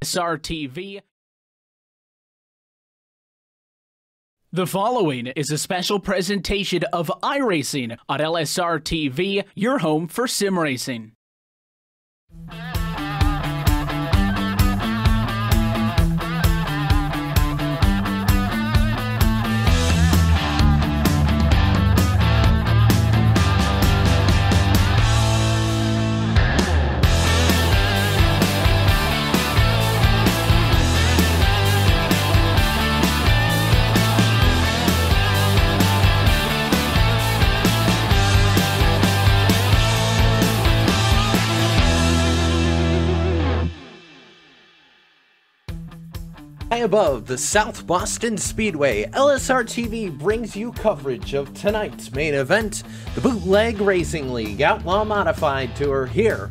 LSRTV. The following is a special presentation of iRacing on LSRTV, your home for sim racing. High above the South Boston Speedway, LSRTV brings you coverage of tonight's main event, the Bootleg Racing League Outlaw Modified Tour here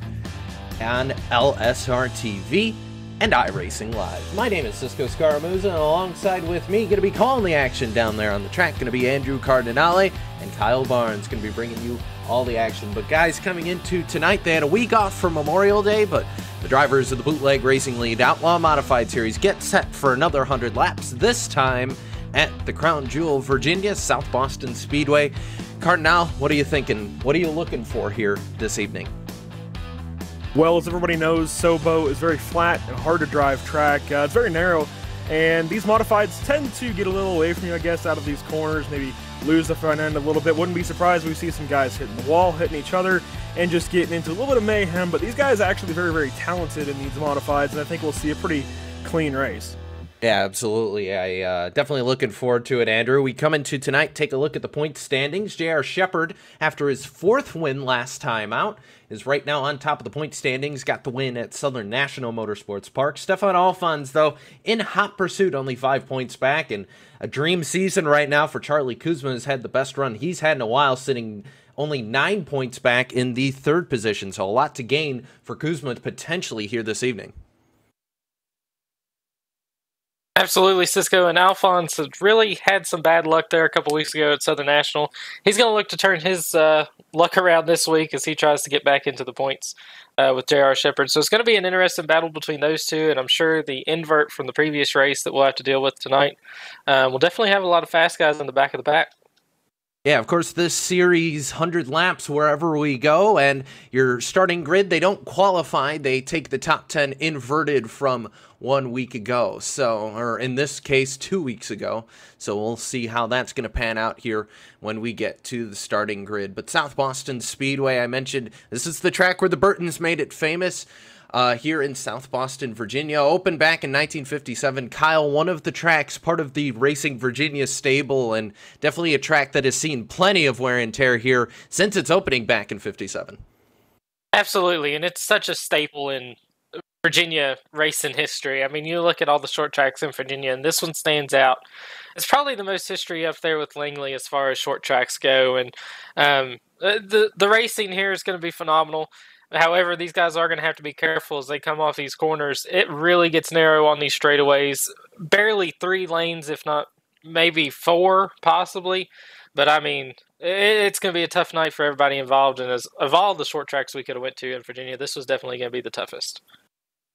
on LSRTV and iRacing Live. My name is Cisco Scaramouza, and alongside with me, going to be calling the action down there on the track, going to be Andrew Cardinale, and Kyle Barnes going to be bringing you all the action. But guys, coming into tonight, they had a week off for Memorial Day, but the drivers of the Bootleg Racing League Outlaw Modified Series get set for another 100 laps, this time at the Crown Jewel, Virginia, South Boston Speedway. Cardinale, what are you thinking? What are you looking for here this evening? Well, as everybody knows, Sobo is very flat and hard to drive track. It's very narrow, and these modifieds tend to get a little away from you, I guess, out of these corners, maybe lose the front end a little bit. Wouldn't be surprised if we see some guys hitting the wall, hitting each other, and just getting into a little bit of mayhem. But these guys are actually very, very talented in these modifieds, and I think we'll see a pretty clean race. Yeah, absolutely. I definitely looking forward to it, Andrew. We come into tonight, take a look at the point standings. J.R. Shepard, after his fourth win last time out, is right now on top of the point standings. Got the win at Southern National Motorsports Park. Stefan Alfons, though, in hot pursuit, only 5 points back. And a dream season right now for Charlie Kuzma. Has had the best run he's had in a while, sitting only 9 points back in the third position. So a lot to gain for Kuzma potentially here this evening. Absolutely, Cisco, and Alphonse really had some bad luck there a couple weeks ago at Southern National. He's going to look to turn his luck around this week as he tries to get back into the points with J.R. Shepard. So it's going to be an interesting battle between those two, and I'm sure the invert from the previous race that we'll have to deal with tonight will definitely have a lot of fast guys in the back of the pack. Yeah, of course, this series, 100 laps wherever we go, and your starting grid, they don't qualify. They take the top 10 inverted from 1 week ago, or in this case, 2 weeks ago. So we'll see how that's going to pan out here when we get to the starting grid. But South Boston Speedway, I mentioned, this is the track where the Burtons made it famous. Here in South Boston, Virginia. Opened back in 1957. Kyle, one of the tracks, part of the Racing Virginia stable, and definitely a track that has seen plenty of wear and tear here since its opening back in 57. Absolutely, and it's such a staple in Virginia racing history. I mean, you look at all the short tracks in Virginia, and this one stands out. It's probably the most history up there with Langley as far as short tracks go, and the racing here is going to be phenomenal. However, these guys are going to have to be careful as they come off these corners. It really gets narrow on these straightaways. Barely 3 lanes, if not maybe 4, possibly. But, I mean, it's going to be a tough night for everybody involved. And of all the short tracks we could have went to in Virginia, this was definitely going to be the toughest.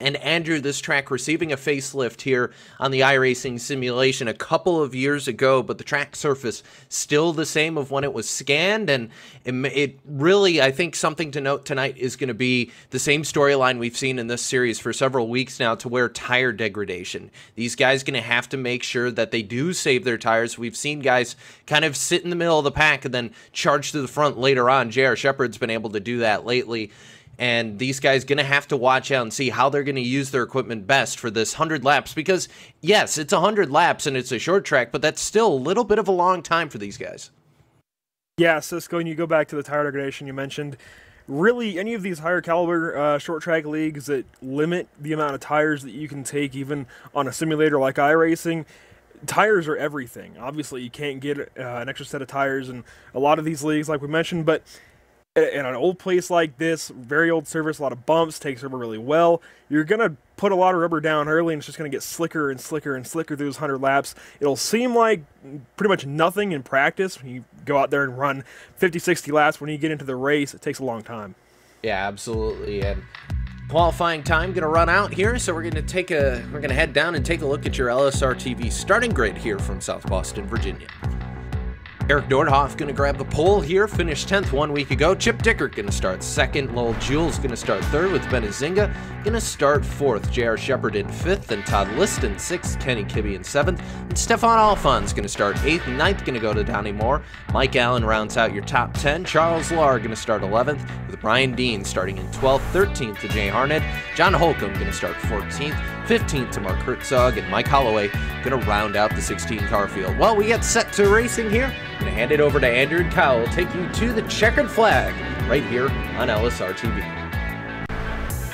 And Andrew, this track receiving a facelift here on the iRacing simulation a couple of years ago, but the track surface still the same of when it was scanned. And it really, I think something to note tonight is going to be the same storyline we've seen in this series for several weeks now, to where tire degradation. These guys going to have to make sure that they do save their tires. We've seen guys kind of sit in the middle of the pack and then charge to the front later on. J.R. Shepard's been able to do that lately. And these guys going to have to watch out and see how they're going to use their equipment best for this 100 laps. Because, yes, it's 100 laps and it's a short track, but that's still a little bit of a long time for these guys. Yeah, Cisco, and you go back to the tire degradation you mentioned. Really, any of these higher caliber short track leagues that limit the amount of tires that you can take, even on a simulator like iRacing, tires are everything. Obviously, you can't get an extra set of tires in a lot of these leagues, like we mentioned, but in an old place like this, very old surface, a lot of bumps, takes rubber really well, you're going to put a lot of rubber down early, and it's just going to get slicker and slicker and slicker through those 100 laps. It'll seem like pretty much nothing in practice when you go out there and run 50, 60 laps. When you get into the race, it takes a long time. Yeah, absolutely. And Qualifying time gonna run out here, so we're gonna head down and take a look at your LSRTV starting grid here from South Boston, Virginia. Eric Nordhoff going to grab the pole here, finished 10th 1 week ago. Chip Dickert going to start 2nd. Lowell Jules going to start 3rd with Benazinga. Going to start 4th. J.R. Shepard in 5th, and Todd Liston 6th. Kenny Kibbe in 7th. And Stefan Alphonse going to start 8th. 9th going to go to Donnie Moore. Mike Allen rounds out your top 10. Charles Lahr going to start 11th, with Brian Dean starting in 12th. 13th to Jay Harnett. John Holcomb going to start 14th. 15th to Mark Herzog, and Mike Holloway going to round out the 16-car field. Well, we get set to racing here. I'm going to hand it over to Andrew and Kyle. We'll take you to the checkered flag right here on LSRTV.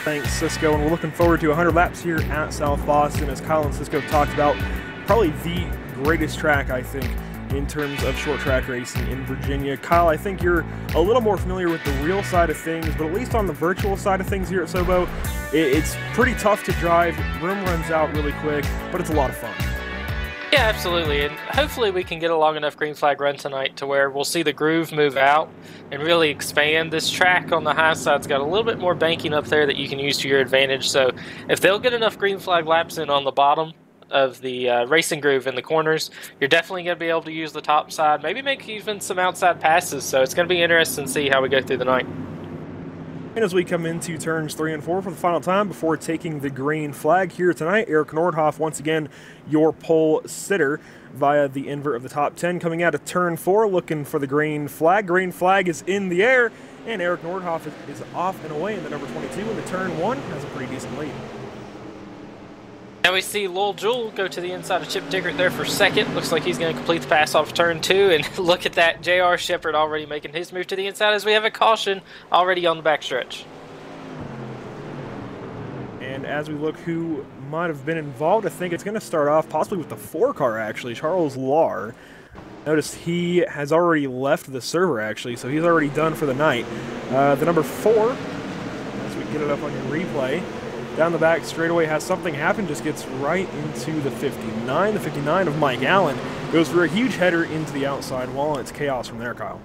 Thanks, Cisco, and we're looking forward to 100 laps here at South Boston. As Kyle and Cisco talked about, probably the greatest track, I think, in terms of short track racing in Virginia. Kyle, I think you're a little more familiar with the real side of things, but at least on the virtual side of things here at Sobo, it's pretty tough to drive. Room runs out really quick, but it's a lot of fun. Yeah, absolutely, and hopefully we can get a long enough green flag run tonight to where we'll see the groove move out and really expand. This track on the high side's got a little bit more banking up there that you can use to your advantage, so if they'll get enough green flag laps in on the bottom of the racing groove in the corners, you're definitely going to be able to use the top side, maybe make even some outside passes, so it's going to be interesting to see how we go through the night. And as we come into turns 3 and 4 for the final time before taking the green flag here tonight, Eric Nordhoff, once again, your pole sitter via the invert of the top 10, coming out of turn 4, looking for the green flag. Green flag is in the air, and Eric Nordhoff is off and away in the number 22 in the turn 1, has a pretty decent lead. Now we see Lowell Jewell go to the inside of Chip Dickert there for 2nd. Looks like he's going to complete the pass off turn 2. And look at that, J.R. Shepard already making his move to the inside as we have a caution already on the backstretch. And as we look who might have been involved, I think it's going to start off possibly with the 4-car, actually, Charles Lahr. Notice he has already left the server, actually, so he's already done for the night. The number 4, as we get it up on your replay, down the back straightaway has something happen, just gets right into the 59. The 59 of Mike Allen goes for a huge header into the outside wall, and it's chaos from there, Kyle.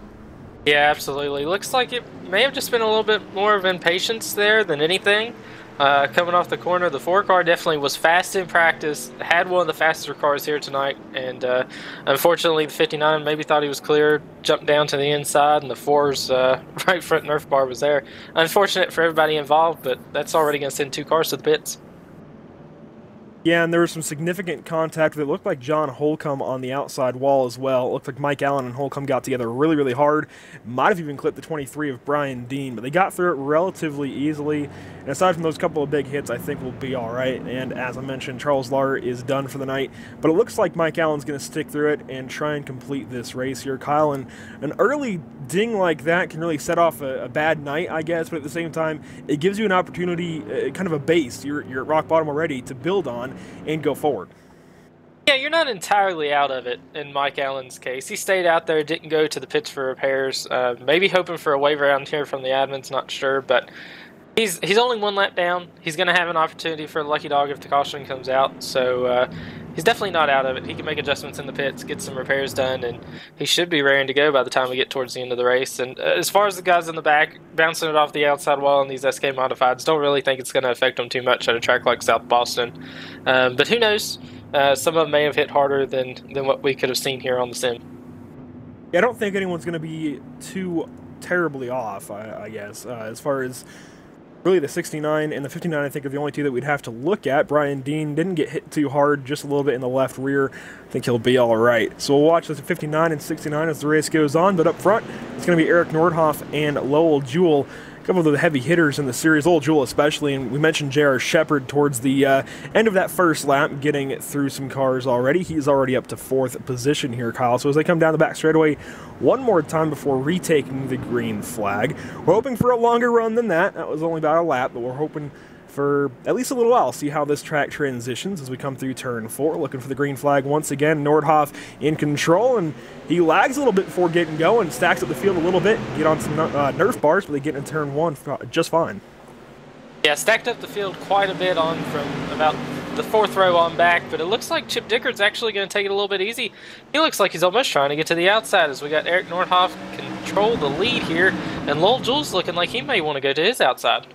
Yeah, absolutely. Looks like it may have just been a little bit more of impatience there than anything. Coming off the corner, the 4-car definitely was fast in practice, had one of the faster cars here tonight, and unfortunately the 59 maybe thought he was clear, jumped down to the inside, and the 4's right front Nerf bar was there. Unfortunate for everybody involved, but that's already going to send 2 cars to the pits. Yeah, and there was some significant contact that looked like John Holcomb on the outside wall as well. It looked like Mike Allen and Holcomb got together really, really hard. Might have even clipped the 23 of Brian Dean, but they got through it relatively easily. And aside from those couple of big hits, I think we'll be all right. And as I mentioned, Charles Lahr is done for the night. But it looks like Mike Allen's going to stick through it and try and complete this race here. Kyle, and an early ding like that can really set off a bad night, I guess. But at the same time, it gives you an opportunity, kind of a base. You're at rock bottom already to build on and go forward. Yeah, you're not entirely out of it in Mike Allen's case. He stayed out there, didn't go to the pits for repairs. Maybe hoping for a waiver around here from the admins, not sure, but he's only 1 lap down. He's going to have an opportunity for a lucky dog if the caution comes out, so he's definitely not out of it. He can make adjustments in the pits, get some repairs done, and he should be raring to go by the time we get towards the end of the race. And as far as the guys in the back, bouncing it off the outside wall in these SK Modifieds, don't really think it's going to affect them too much at a track like South Boston. But who knows? Some of them may have hit harder than what we could have seen here on the sim. Yeah, I don't think anyone's going to be too terribly off, I guess, as far as really the 69 and the 59, I think, are the only 2 that we'd have to look at. Brian Dean didn't get hit too hard, just a little bit in the left rear. I think he'll be all right. So we'll watch the 59 and 69 as the race goes on, but up front, it's going to be Eric Nordhoff and Lowell Jewell. A couple of the heavy hitters in the series, Lowell Jewell especially, and we mentioned J.R. Shepard towards the end of that first lap, getting through some cars already. He's already up to 4th position here, Kyle. So as they come down the back straightaway one more time before retaking the green flag, we're hoping for a longer run than that. That was only about a lap, but we're hoping for at least a little while. See how this track transitions as we come through turn 4. Looking for the green flag once again. Nordhoff in control, and he lags a little bit before getting going, stacks up the field a little bit, get on some Nerf bars, but they get into turn 1 just fine. Yeah, stacked up the field quite a bit on from about the 4th row on back, but it looks like Chip Dickert's actually going to take it a little bit easy. He looks like he's almost trying to get to the outside as we got Eric Nordhoff control the lead here, and Lowell Jewell's looking like he may want to go to his outside.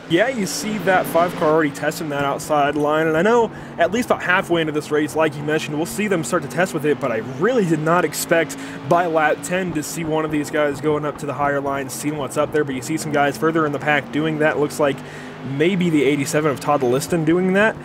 Yeah, you see that 5 car already testing that outside line, and I know at least about halfway into this race, like you mentioned, we'll see them start to test with it, but I really did not expect by lap 10 to see one of these guys going up to the higher line, seeing what's up there, but you see some guys further in the pack doing that. Looks like maybe the 87 of Todd Liston doing that.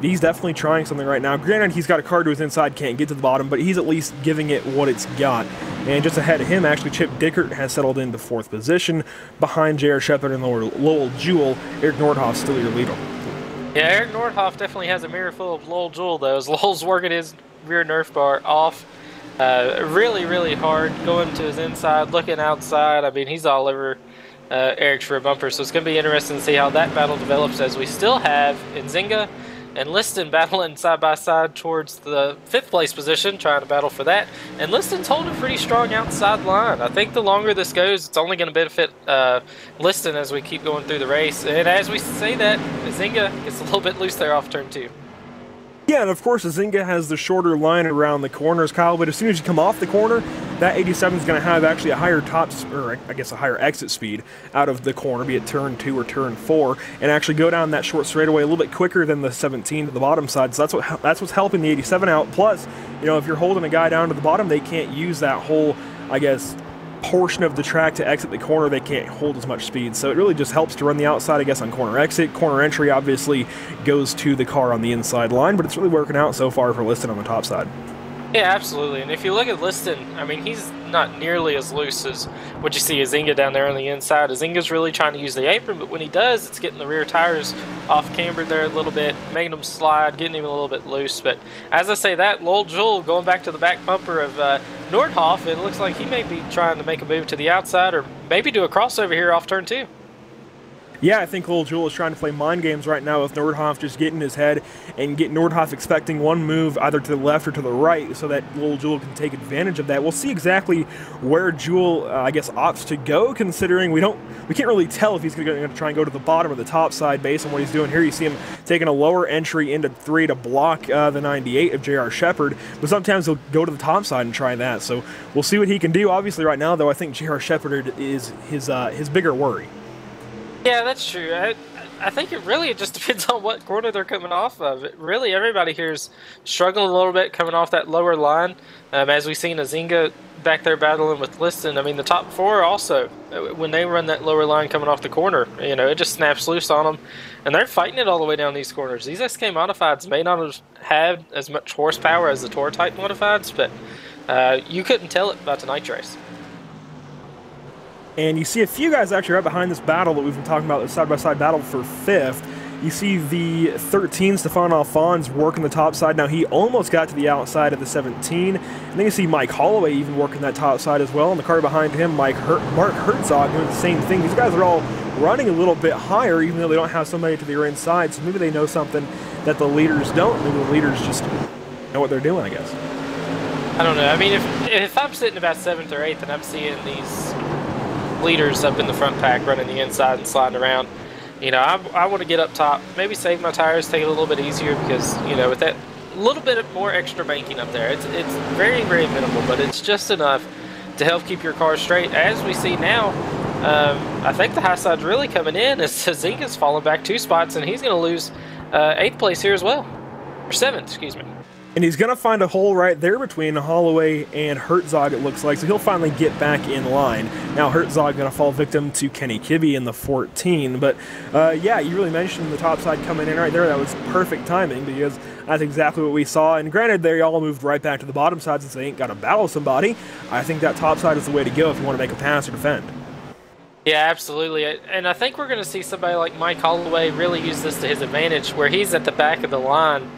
He's definitely trying something right now. Granted, he's got a car to his inside, can't get to the bottom, but he's at least giving it what it's got. And just ahead of him, actually, Chip Dickert has settled into 4th position behind J.R. Shepard and Lowell Jewell. Eric Nordhoff still your leader. Yeah, Eric Nordhoff definitely has a mirror full of Lowell Jewell, though, as Lowell's working his rear Nerf bar off. Really, really hard, going to his inside, looking outside. I mean, he's all over Eric's rear bumper, so it's going to be interesting to see how that battle develops, as we still have Nzinga and Liston battling side by side towards the 5th place position, trying to battle for that. And Liston's holding pretty strong outside line. I think the longer this goes, it's only going to benefit Liston as we keep going through the race. And as we say that, Nzinga gets a little bit loose there off turn 2. Yeah, and of course, Nzinga has the shorter line around the corners, Kyle, but as soon as you come off the corner, that 87 is going to have actually a higher a higher exit speed out of the corner, be it turn 2 or turn 4, and actually go down that short straightaway a little bit quicker than the 17 to the bottom side. So that's what's helping the 87 out. Plus, you know, if you're holding a guy down to the bottom, they can't use that whole, I guess, portion of the track to exit the corner. They can't hold as much speed, so it really just helps to run the outside, I guess, on corner exit. Corner entry obviously goes to the car on the inside line, but it's really working out so far for Liston on the top side. Yeah, absolutely. And if you look at Liston, I mean, he's not nearly as loose as what you see Nzinga down there on the inside. Nzinga's really trying to use the apron, but when he does, it's getting the rear tires off cambered there a little bit, making them slide, getting him a little bit loose. But as I say that, Lowell Jewell going back to the back bumper of Nordhoff, it looks like he may be trying to make a move to the outside, or maybe do a crossover here off turn 2. Yeah, I think Lowell Jewell is trying to play mind games right now with Nordhoff, just getting in his head and get Nordhoff expecting one move either to the left or to the right so that Lowell Jewell can take advantage of that. We'll see exactly where Jewell, I guess, opts to go, considering we can't really tell if he's going to try and go to the bottom or the top side based on what he's doing here. You see him taking a lower entry into 3 to block the 98 of J.R. Shepard, but sometimes he'll go to the top side and try that. So we'll see what he can do. Obviously, right now, though, I think J.R. Shepard is his bigger worry. Yeah, that's true. I think it just depends on what corner they're coming off of. Really, everybody here is struggling a little bit coming off that lower line. As we've seen Nzinga back there battling with Liston. I mean, the top 4 also, when they run that lower line coming off the corner, you know, it just snaps loose on them. And they're fighting it all the way down these corners. These SK Modifieds may not have had as much horsepower as the Tour-type Modifieds, but you couldn't tell it about tonight's race. And you see a few guys actually right behind this battle that we've been talking about, the side-by-side battle for 5th. You see the 13, Stefan Alphonse, working the top side. Now, he almost got to the outside of the 17. And then you see Mike Holloway even working that top side as well. And the car behind him, Mark Herzog, doing the same thing. These guys are all running a little bit higher, even though they don't have somebody to their inside. So maybe they know something that the leaders don't. Maybe the leaders just know what they're doing, I guess. I don't know. I mean, if I'm sitting about 7th or 8th and I'm seeing these leaders up in the front pack running the inside and sliding around, you know, I want to get up top, maybe save my tires, take it a little bit easier, because, you know, with that little bit more extra banking up there, it's very, very minimal, but it's just enough to help keep your car straight. As we see now, I think the high side's really coming in as Nzinga's falling back 2 spots, and he's going to lose 8th place here as well, or 7th, excuse me. And he's going to find a hole right there between Holloway and Herzog, it looks like, so he'll finally get back in line. Now Herzog going to fall victim to Kenny Kibbe in the 14, but yeah, you really mentioned the top side coming in right there. That was perfect timing, because that's exactly what we saw. And granted, they all moved right back to the bottom side since they ain't got to battle somebody. I think that top side is the way to go if you want to make a pass or defend. Yeah, absolutely. And I think we're going to see somebody like Mike Holloway really use this to his advantage, where he's at the back of the line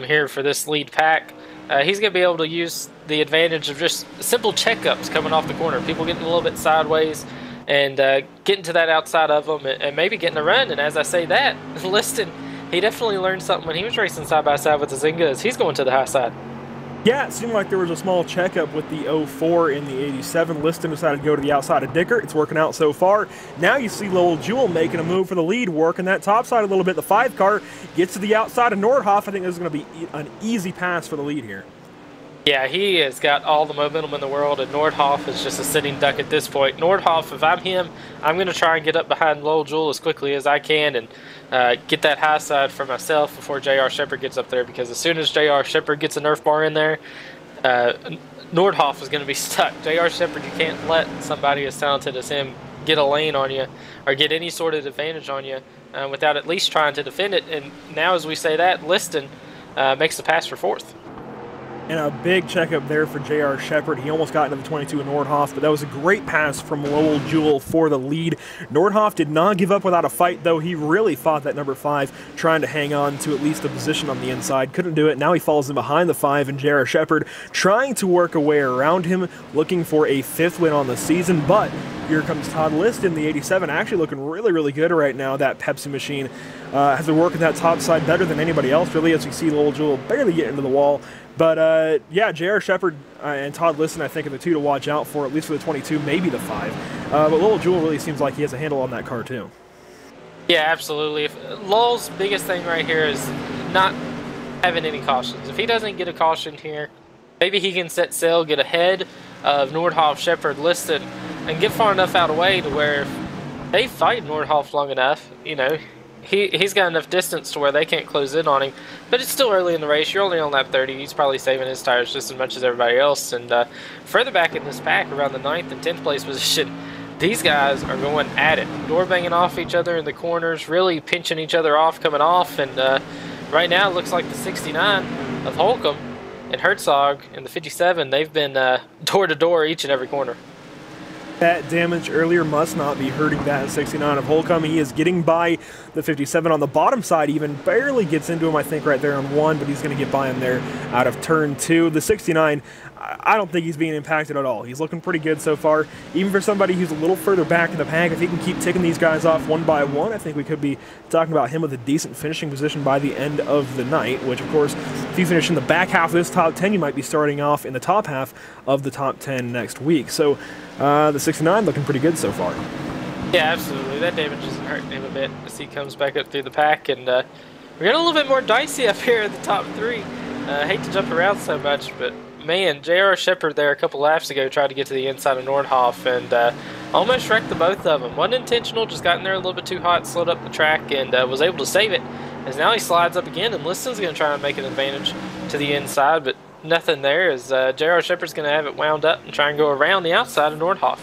here for this lead pack. He's going to be able to use the advantage of just simple checkups coming off the corner. People getting a little bit sideways and getting to that outside of them and maybe getting a run. And as I say that, Liston, he definitely learned something when he was racing side-by-side with the Nzinga. He's going to the high side. Yeah, it seemed like there was a small checkup with the 04 and the 87. Liston decided to go to the outside of Dickert. It's working out so far. Now you see Lowell Jewell making a move for the lead, working that top side a little bit. The 5 car gets to the outside of Nordhoff. I think this is going to be an easy pass for the lead here. Yeah, he has got all the momentum in the world, and Nordhoff is just a sitting duck at this point. Nordhoff, if I'm him, I'm going to try and get up behind Lowell Jewell as quickly as I can and get that high side for myself before J.R. Shepard gets up there, because as soon as J.R. Shepard gets a Nerf bar in there, Nordhoff is going to be stuck. J.R. Shepard, you can't let somebody as talented as him get a lane on you or get any sort of advantage on you without at least trying to defend it. And now as we say that, Liston makes the pass for fourth. And a big checkup there for J.R. Shepard. He almost got into the 22 in Nordhoff, but that was a great pass from Lowell Jewell for the lead. Nordhoff did not give up without a fight, though. He really fought that number 5, trying to hang on to at least a position on the inside. Couldn't do it. Now he falls in behind the 5, and J.R. Shepard trying to work a way around him, looking for a 5th win on the season. But here comes Todd Liston, the 87, actually looking really, really good right now. That Pepsi machine has been working that top side better than anybody else, really, as we see Lowell Jewell barely get into the wall. But, yeah, J.R. Shepard and Todd Liston, I think, are the 2 to watch out for, at least for the 22, maybe the 5. But Lowell Jewell really seems like he has a handle on that car, too. Yeah, absolutely. Lowell's biggest thing right here is not having any cautions. If he doesn't get a caution here, maybe he can set sail, get ahead of Nordhoff, Shepard, Liston, and get far enough out of the way to where if they fight Nordhoff long enough, you know, he's got enough distance to where they can't close in on him. But it's still early in the race. You're only on lap 30. He's probably saving his tires just as much as everybody else. And further back in this pack, around the 9th and 10th place position, these guys are going at it. Door banging off each other in the corners, really pinching each other off, coming off. And right now it looks like the 69 of Holcomb and Herzog and the 57, they've been door to door each and every corner. That damage earlier must not be hurting that 69 of Holcomb. He is getting by the 57 on the bottom side, even barely gets into him, I think, right there on 1, but he's going to get by him there out of turn 2. The 69, I don't think he's being impacted at all. He's looking pretty good so far. Even for somebody who's a little further back in the pack, if he can keep ticking these guys off one by one, I think we could be talking about him with a decent finishing position by the end of the night, which, of course, if you finish in the back half of this top 10, you might be starting off in the top half of the top 10 next week. So the 69 looking pretty good so far. Yeah, absolutely. That damage isn't hurting him a bit as he comes back up through the pack. And we're getting a little bit more dicey up here in the top 3. I hate to jump around so much, but man, J.R. Shepard there a couple laps ago tried to get to the inside of Nordhoff and almost wrecked the both of them. Wasn't intentional, just got in there a little bit too hot, slowed up the track, and was able to save it. As now he slides up again, and Liston's going to try and make an advantage to the inside, but nothing there as J.R. Shepard's going to have it wound up and try and go around the outside of Nordhoff.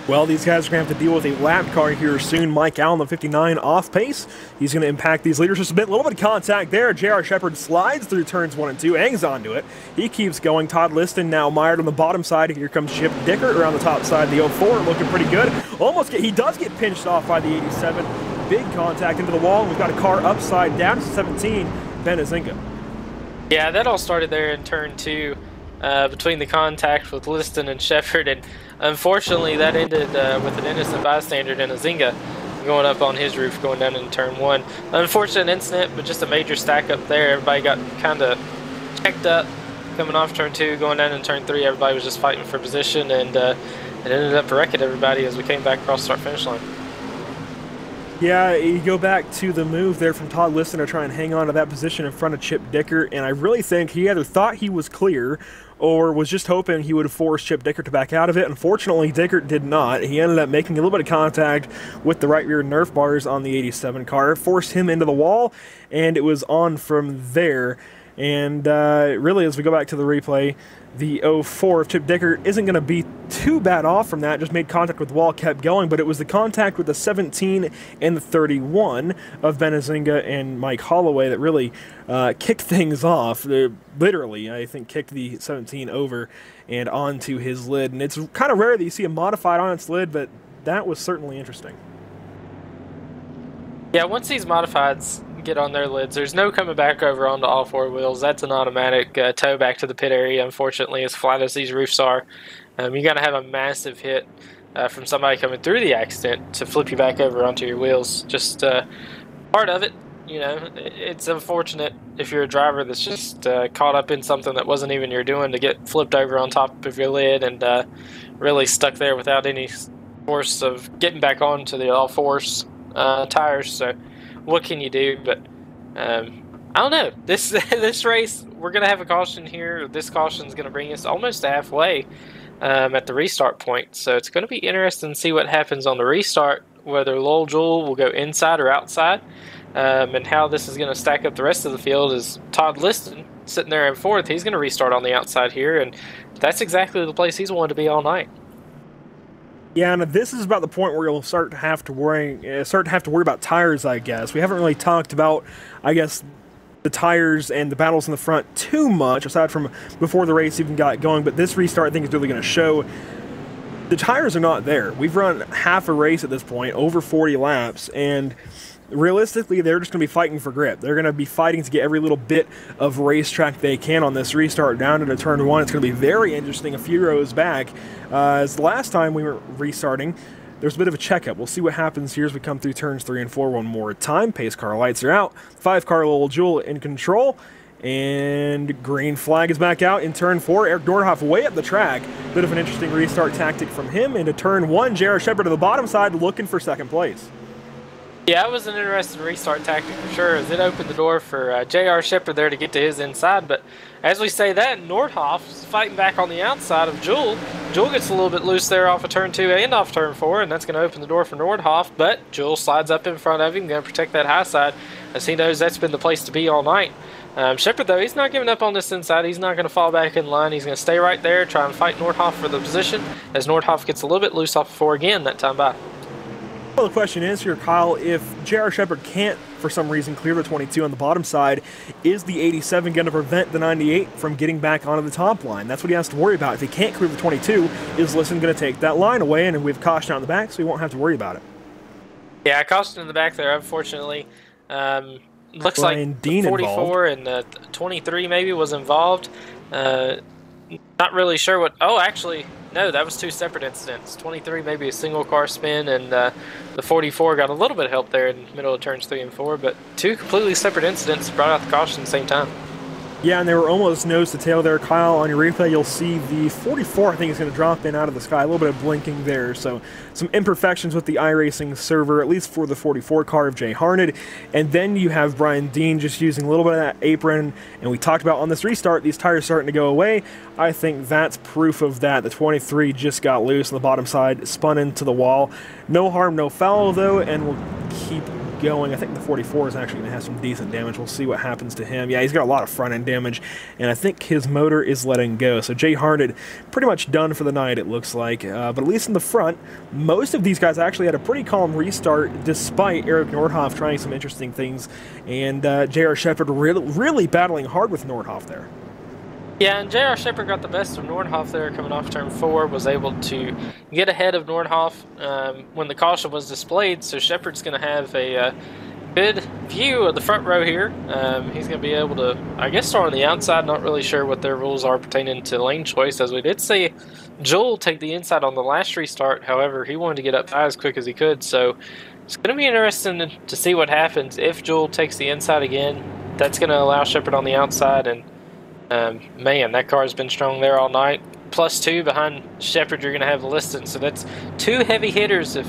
Well, these guys are going to have to deal with a lap car here soon. Mike Allen, the 59, off pace. He's going to impact these leaders just a bit. A little bit of contact there. J.R. Shepard slides through turns 1 and 2, hangs onto it. He keeps going. Todd Liston now mired on the bottom side. Here comes Chip Dicker around the top side. The 04 looking pretty good. He does get pinched off by the 87. Big contact into the wall. We've got a car upside down to 17, Ben Azinga. Yeah, that all started there in turn 2 between the contact with Liston and Shepard, and unfortunately that ended with an innocent bystander in Azinga going up on his roof going down in turn 1. Unfortunate incident, but just a major stack up there. Everybody got kind of checked up coming off turn 2, going down in turn 3. Everybody was just fighting for position, and it ended up wrecking everybody as we came back across the start finish line. Yeah, you go back to the move there from Todd Liston to try and hang on to that position in front of Chip Dicker, and I really think he either thought he was clear or was just hoping he would force Chip Dicker to back out of it. Unfortunately, Dicker did not. He ended up making a little bit of contact with the right rear Nerf bars on the 87 car, forced him into the wall, and it was on from there. And really, as we go back to the replay, the 04 of Chip Dicker isn't going to be too bad off from that. Just made contact with the wall, kept going, but it was the contact with the 17 and the 31 of Ben Azinga and Mike Holloway that really kicked things off. Literally, I think, kicked the 17 over and onto his lid. And it's kind of rare that you see a modified on its lid, but that was certainly interesting. Yeah, once these modifieds get on their lids, there's no coming back over onto all 4 wheels. That's an automatic tow back to the pit area, unfortunately, as flat as these roofs are. You got to have a massive hit from somebody coming through the accident to flip you back over onto your wheels. Just part of it, you know. It's unfortunate if you're a driver that's just caught up in something that wasn't even your doing to get flipped over on top of your lid and really stuck there without any force of getting back onto the all-force tires. So what can you do? But I don't know. This race we're going to have a caution here. This caution is going to bring us almost halfway at the restart point. So it's going to be interesting to see what happens on the restart, whether Lowell Jewell will go inside or outside, and how this is going to stack up the rest of the field. Is Todd Liston sitting there in fourth? He's going to restart on the outside here, and that's exactly the place he's wanted to be all night. Yeah, and this is about the point where you'll start to have to worry about tires, I guess. We haven't really talked about, I guess, the tires and the battles in the front too much, aside from before the race even got going, but this restart, I think, is really going to show the tires are not there. We've run half a race at this point, over 40 laps, and realistically, they're just going to be fighting for grip. They're going to be fighting to get every little bit of racetrack they can on this restart down into turn one. It's going to be very interesting a few rows back. As the last time we were restarting, there's a bit of a checkup. We'll see what happens here as we come through turns 3 and 4 one more time. Pace car lights are out. 5-car Lowell Jewell in control. And green flag is back out in turn 4. Eric Nordhoff way up the track. Bit of an interesting restart tactic from him. Into turn 1, J.R. Shepard to the bottom side looking for second place. Yeah, it was an interesting restart tactic for sure, as it opened the door for J.R. Shepard there to get to his inside. But as we say that, Nordhoff's fighting back on the outside of Jewell. Jewell gets a little bit loose there off of turn 2 and off turn 4, and that's going to open the door for Nordhoff. But Jewell slides up in front of him, going to protect that high side, as he knows that's been the place to be all night. Shepard, though, he's not giving up on this inside. He's not going to fall back in line. He's going to stay right there, try and fight Nordhoff for the position, as Nordhoff gets a little bit loose off of 4 again that time by. Well, the question is here, Kyle, if J.R. Shepard can't, for some reason, clear the 22 on the bottom side, is the 87 going to prevent the 98 from getting back onto the top line? That's what he has to worry about. If he can't clear the 22, is Liston going to take that line away? And we have caution on the back, so he won't have to worry about it. Yeah, caution in the back there, unfortunately. Looks Brian like Dean 44 involved. and 23 maybe was involved. Not really sure what... Oh, actually, no, that was 2 separate incidents. 23 maybe a single car spin, and the 44 got a little bit of help there in the middle of turns 3 and 4, but 2 completely separate incidents brought out the caution at the same time. Yeah, and they were almost nose to tail there. Kyle, on your replay, you'll see the 44, I think, is going to drop in out of the sky. A little bit of blinking there. So some imperfections with the iRacing server, at least for the 44 car of Jay Harned. And then you have Brian Dean just using a little bit of that apron. And we talked about on this restart, these tires starting to go away. I think that's proof of that. The 23 just got loose on the bottom side, spun into the wall. No harm, no foul, though, and we'll keep going. I think the 44 is actually going to have some decent damage. We'll see what happens to him. Yeah, he's got a lot of front-end damage, and I think his motor is letting go. So Jay Harned pretty much done for the night, it looks like. But at least in the front, most of these guys actually had a pretty calm restart, despite Eric Nordhoff trying some interesting things, and J.R. Shepard really battling hard with Nordhoff there. Yeah, and J.R. Shepard got the best of Nordhoff there coming off turn 4, was able to get ahead of Nordhoff when the caution was displayed, so Shepard's going to have a good view of the front row here. He's going to be able to, I guess, start on the outside. Not really sure what their rules are pertaining to lane choice, as we did see Jewell take the inside on the last restart. However, he wanted to get up high as quick as he could, so it's going to be interesting to see what happens if Jewell takes the inside again. That's going to allow Shepard on the outside, and man, that car's been strong there all night. +2 behind Shepard, you're going to have Liston. So that's 2 heavy hitters if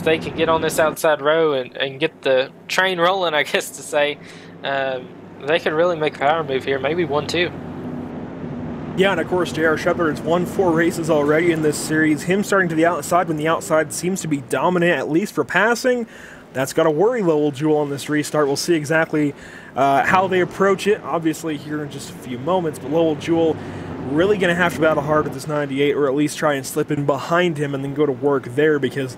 they can get on this outside row and get the train rolling, I guess to say. They could really make a power move here, maybe 1-2. Yeah, and of course, J.R. Shepard has won 4 races already in this series. Him starting to the outside when the outside seems to be dominant, at least for passing. That's got to worry Lowell Jewell on this restart. We'll see exactly how they approach it, obviously, here in just a few moments. But Lowell Jewell really going to have to battle hard with this 98, or at least try and slip in behind him and then go to work there, because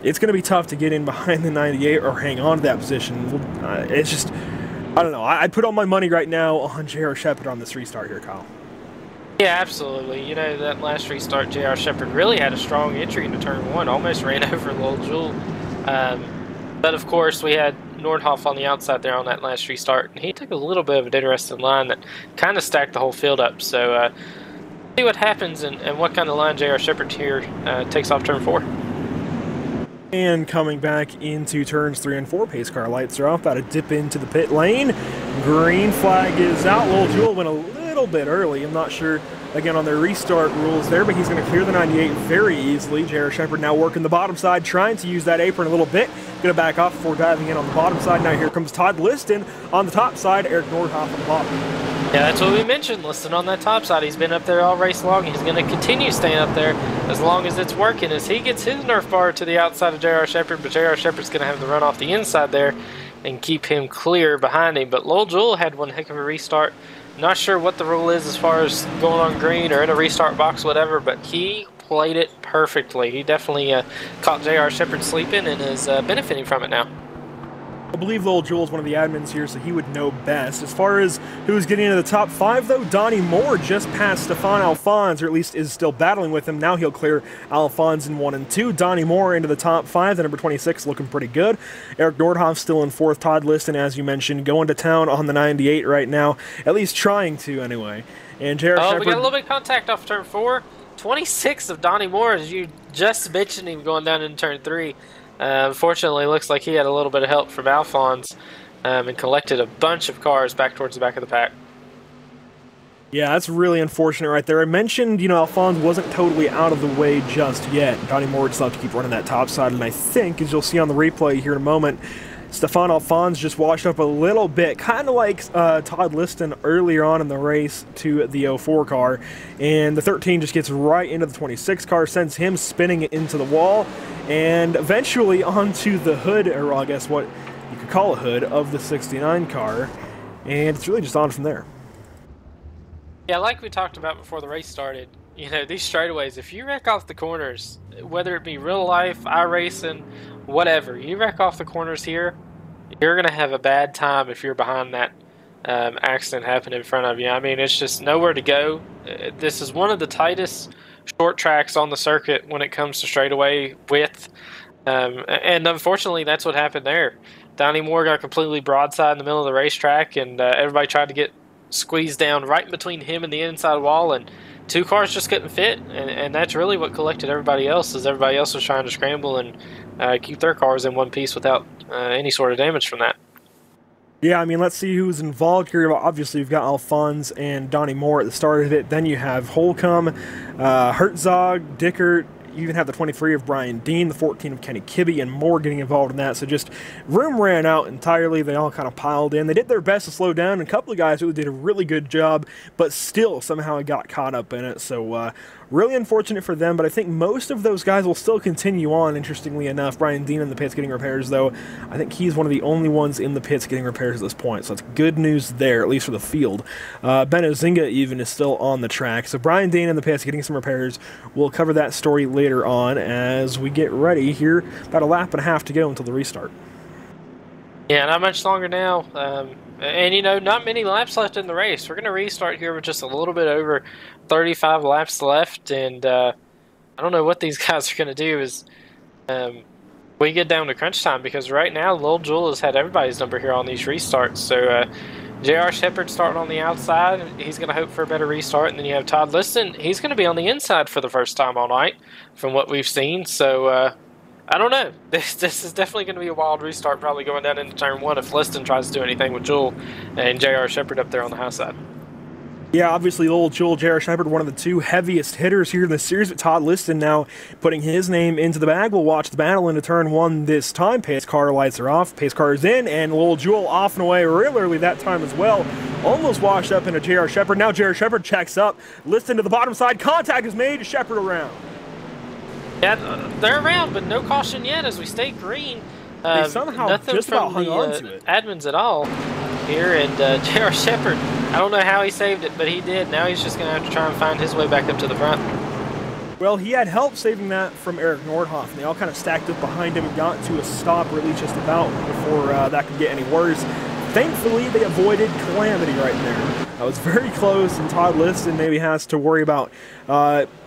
it's going to be tough to get in behind the 98 or hang on to that position. It's just, I don't know. I'd put all my money right now on J.R. Shepard on this restart here, Kyle. Yeah, absolutely. You know, that last restart, J.R. Shepard really had a strong entry into turn 1, almost ran over Lowell Jewell. But of course, we had Nordhoff on the outside there on that last restart, and he took a little bit of an interesting line that kind of stacked the whole field up. So see what happens and what kind of line J.R. Shepard here takes off turn 4. And coming back into turns 3 and 4, pace car lights are off, about to dip into the pit lane. Green flag is out. Lowell Jewell went a little bit early. I'm not sure, again, on their restart rules there, but he's going to clear the 98 very easily. J.R. Shepard now working the bottom side, trying to use that apron a little bit. Going to back off before diving in on the bottom side. Now here comes Todd Liston on the top side, Eric Nordhoff on the bottom. Yeah, that's what we mentioned, listed on that top side. He's been up there all race long. He's going to continue staying up there as long as it's working. As he gets his Nerf bar to the outside of J.R. Shepherd, but J.R. Shepherd's going to have to run off the inside there and keep him clear behind him. But Lil Jewel had one heck of a restart. Not sure what the rule is as far as going on green or in a restart box, whatever, but he played it perfectly. He definitely caught J.R. Shepherd sleeping and is benefiting from it now. I believe Lil Jewel is one of the admins here, so he would know best. As far as who's getting into the top 5, though, Donnie Moore just passed Stefan Alphonse, or at least is still battling with him. Now he'll clear Alphonse in 1 and 2. Donnie Moore into the top 5, the number 26, looking pretty good. Eric Nordhoff still in 4th. Todd Liston, as you mentioned, going to town on the 98 right now, at least trying to anyway. And J.R. Shepherd... we got a little bit of contact off turn 4. 26 of Donnie Moore, as you just mentioned him going down in turn 3. Unfortunately, looks like he had a little bit of help from Alphonse and collected a bunch of cars back towards the back of the pack. Yeah, that's really unfortunate right there. I mentioned, Alphonse wasn't totally out of the way just yet. Donnie Moore would still have to keep running that top side, and I think, as you'll see on the replay here in a moment, Stefan Alphonse just washed up a little bit, kind of like Todd Liston earlier on in the race to the 04 car, and the 13 just gets right into the 26 car, sends him spinning it into the wall, and eventually onto the hood, or I guess what you could call a hood, of the 69 car, and it's really just on from there. Yeah, like we talked about before the race started, these straightaways, if you wreck off the corners, whether it be real life, iRacing, whatever, you wreck off the corners here, you're going to have a bad time if you're behind that accident happening in front of you. I mean, it's just nowhere to go. This is one of the tightest short tracks on the circuit when it comes to straightaway width. And unfortunately, that's what happened there. Donnie Moore got completely broadside in the middle of the racetrack, and everybody tried to get squeezed down right between him and the inside wall, and 2 cars just couldn't fit, and that's really what collected everybody else, as everybody else was trying to scramble and keep their cars in one piece without any sort of damage from that. Yeah, I mean, let's see who's involved here. Obviously, you've got Alphonse and Donnie Moore at the start of it. Then you have Holcomb, Herzog, Dickert. You even have the 23 of Brian Dean, the 14 of Kenny Kibbe, and more getting involved in that. So just room ran out entirely. They all kind of piled in. They did their best to slow down, and a couple of guys really did a really good job, but still somehow got caught up in it. So really unfortunate for them, but I think most of those guys will still continue on, interestingly enough. Brian Dean in the pits getting repairs, though. I think he's one of the only ones in the pits getting repairs at this point, so that's good news there, at least for the field. Ben Ozinga even is still on the track, so Brian Dean in the pits getting some repairs. We'll cover that story later on as we get ready here. About a lap and a half to go until the restart. Yeah, not much longer now. And, not many laps left in the race. We're going to restart here with just a little bit over 35 laps left. And I don't know what these guys are going to do as we get down to crunch time, because right now Lil Jewel has had everybody's number here on these restarts. So J.R. Shepherd starting on the outside. He's going to hope for a better restart. And then you have Todd Liston. He's going to be on the inside for the first time all night from what we've seen. So I don't know. This is definitely going to be a wild restart, probably going down into turn 1 if Liston tries to do anything with Jewel and J.R. Shepherd up there on the high side. Yeah, obviously Lil Jewel, J.R. Shepherd, one of the 2 heaviest hitters here in the series, but Todd Liston now putting his name into the bag. We'll watch the battle into turn 1 this time. Pace car lights are off, pace car is in, and Lil Jewel off and away real early that time as well. Almost washed up into J.R. Shepherd. Now J.R. Shepherd checks up. Liston to the bottom side. Contact is made. Shepherd around. Yeah, they're around, but no caution yet as we stay green. They somehow nothing just about from hung on to it. Admins at all here, and J.R. Shepherd, I don't know how he saved it, but he did. Now he's just going to have to try and find his way back up to the front. Well, he had help saving that from Eric Nordhoff, and they all kind of stacked up behind him and got to a stop really just about before that could get any worse. Thankfully, they avoided calamity right there. That was very close, and Todd Liston maybe has to worry about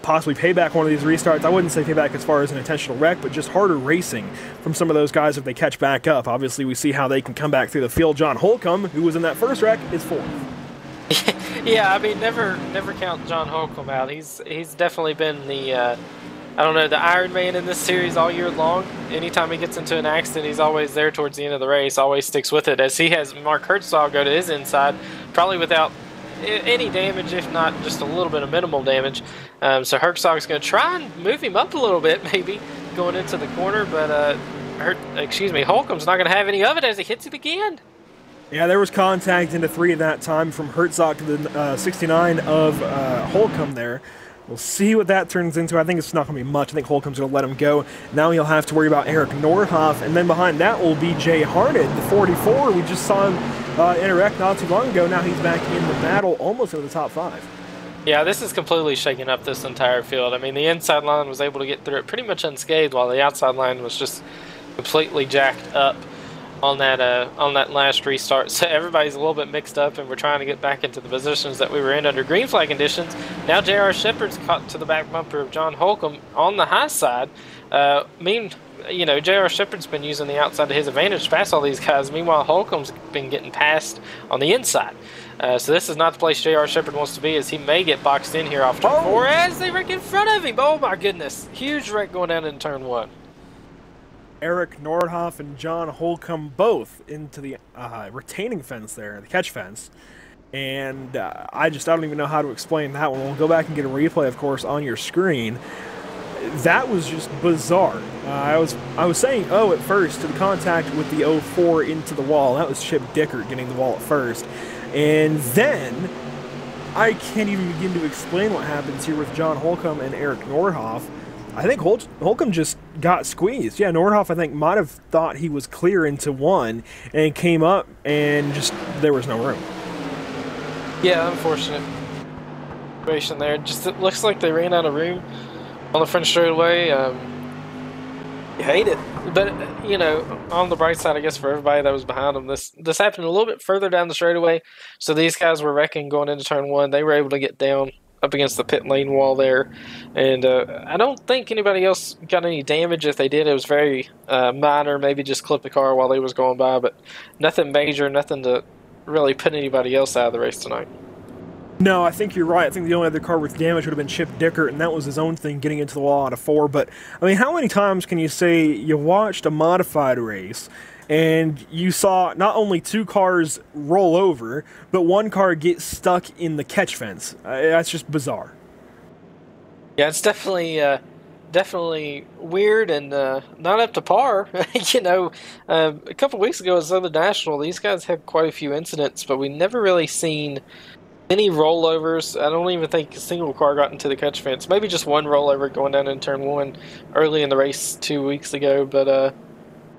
possibly payback one of these restarts. I wouldn't say payback as far as an intentional wreck, but just harder racing from some of those guys if they catch back up. Obviously, we see how they can come back through the field. John Holcomb, who was in that first wreck, is 4th. Yeah, I mean, never count John Holcomb out. He's definitely been the I don't know, the Iron Man in this series all year long. Anytime he gets into an accident, he's always there towards the end of the race, always sticks with it, as he has Mark Herzog go to his inside, probably without any damage, if not just a little bit of minimal damage. So Herzog's going to try and move him up a little bit, maybe, going into the corner, but Holcomb's not going to have any of it as he hits him again. Yeah, there was contact into 3 at that time from Herzog to the 69 of Holcomb there. We'll see what that turns into. I think it's not going to be much. I think Holcomb's going to let him go. Now he'll have to worry about Eric Nordhoff, and then behind that will be Jay Harned, the 44. We just saw him interact not too long ago. Now he's back in the battle, almost into the top 5. Yeah, this is completely shaking up this entire field. I mean, the inside line was able to get through it pretty much unscathed, while the outside line was just completely jacked up on that last restart. So everybody's a little bit mixed up, and we're trying to get back into the positions that we were in under green flag conditions. Now J.R. Shepard's caught to the back bumper of John Holcomb on the high side. J.R. Shepard's been using the outside to his advantage to pass all these guys. Meanwhile, Holcomb's been getting passed on the inside. So this is not the place J.R. Shepard wants to be, as he may get boxed in here off turn 4 as they wreck in front of him. Oh my goodness. Huge wreck going down in turn 1. Eric Nordhoff and John Holcomb both into the retaining fence there, the catch fence. And I don't even know how to explain that one. We'll go back and get a replay, of course, on your screen. That was just bizarre. I was saying at first to the contact with the 04 into the wall. That was Chip Dickert getting the wall at first. And then I can't even begin to explain what happens here with John Holcomb and Eric Nordhoff. I think Holcomb just got squeezed. Yeah, Nordhoff, I think, might have thought he was clear into 1 and came up and just there was no room. Yeah, unfortunate situation there. Just it looks like they ran out of room on the front straightaway. You hate it. But, on the bright side, I guess, for everybody that was behind them, this happened a little bit further down the straightaway. So these guys were wrecking going into turn 1. They were able to get down up against the pit lane wall there, and I don't think anybody else got any damage. If they did, it was very minor, maybe just clipped the car while they was going by, but nothing major, nothing to really put anybody else out of the race tonight. No, I think you're right. I think the only other car with damage would have been Chip Dickert, and that was his own thing, getting into the wall out of 4. But, I mean, how many times can you say you watched a modified race and you saw not only 2 cars roll over, but 1 car get stuck in the catch fence? That's just bizarre. Yeah, it's definitely weird and not up to par. A couple weeks ago at Southern National, these guys had quite a few incidents, but we never really seen any rollovers. I don't even think a single car got into the catch fence. Maybe just 1 rollover going down in turn 1 early in the race 2 weeks ago, but I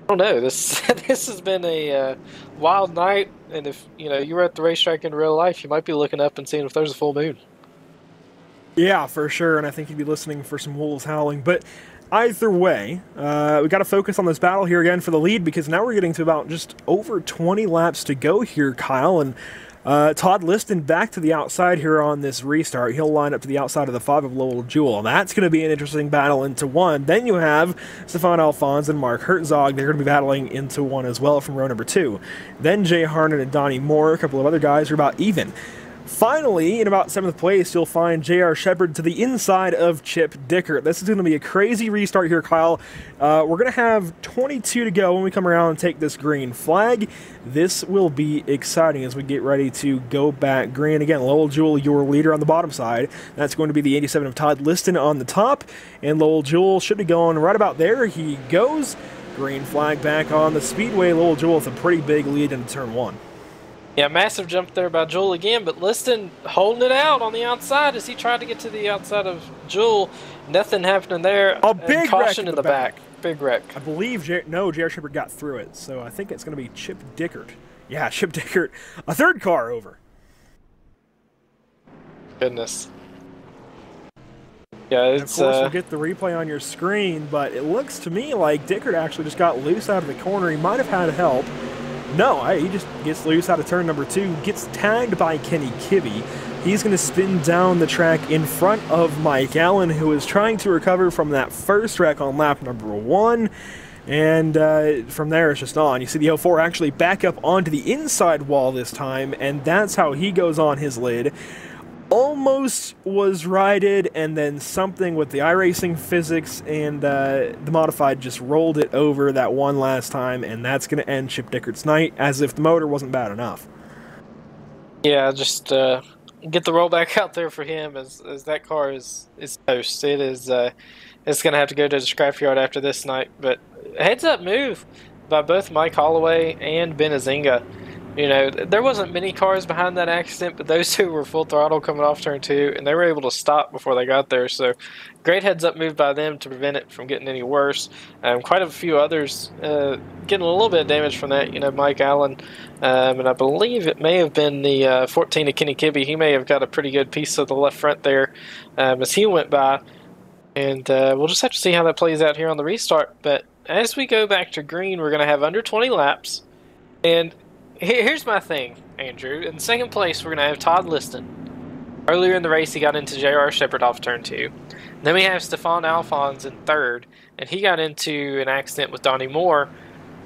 don't know. This has been a wild night, and if you were at the racetrack in real life, you might be looking up and seeing if there's a full moon. Yeah, for sure, and I think you'd be listening for some wolves howling. But either way, we got to focus on this battle here again for the lead, because now we're getting to about just over 20 laps to go here, Kyle, and Todd Liston back to the outside here on this restart. He'll line up to the outside of the 5 of Lowell Jewell. That's going to be an interesting battle into 1. Then you have Stefan Alphonse and Mark Herzog. They're going to be battling into 1 as well from row number 2. Then Jay Harnett and Donnie Moore, a couple of other guys, are about even. Finally, in about 7th place, you'll find J.R. Shepard to the inside of Chip Dickert. This is going to be a crazy restart here, Kyle. We're going to have 22 to go when we come around and take this green flag. This will be exciting as we get ready to go back green. Again, Lowell Jewell, your leader on the bottom side. That's going to be the 87 of Todd Liston on the top. And Lowell Jewell should be going right about there. He goes. Green flag back on the speedway. Lowell Jewell with a pretty big lead into turn 1. Yeah, massive jump there by Jewell again, but Liston holding it out on the outside as he tried to get to the outside of Jewell. Nothing happening there. A big caution wreck in the back. Big wreck. I believe J.R. Shepard got through it, so I think it's going to be Chip Dickert. Yeah, Chip Dickert. A 3rd car over. Goodness. Yeah, it's... Of course, you'll get the replay on your screen, but it looks to me like Dickert actually just got loose out of the corner. He might have had help. No, he just gets loose out of turn number 2, gets tagged by Kenny Kibbe. He's going to spin down the track in front of Mike Allen, who is trying to recover from that first wreck on lap number 1. And from there, it's just on. You see the 04 actually back up onto the inside wall this time, and that's how he goes on his lid. Almost was righted, and then something with the iRacing physics and the modified just rolled it over that one last time, and that's going to end Chip Dickert's night, as if the motor wasn't bad enough. Yeah, just get the rollback out there for him, as that car is toast. It is it's going to have to go to the scrapyard after this night. But heads up move by both Mike Holloway and Ben Azinga. You know, there wasn't many cars behind that accident, but those two were full throttle coming off turn 2, and they were able to stop before they got there. So, great heads-up move by them to prevent it from getting any worse. Quite a few others getting a little bit of damage from that. You know, Mike Allen, and I believe it may have been the 14 of Kenny Kibbe. He may have got a pretty good piece of the left front there as he went by. And we'll just have to see how that plays out here on the restart. But as we go back to green, we're going to have under 20 laps. And here's my thing, Andrew. In second place, we're going to have Todd Liston. Earlier in the race, he got into J.R. Shepherd off turn 2. Then we have Stefan Alphonse in third, and he got into an accident with Donnie Moore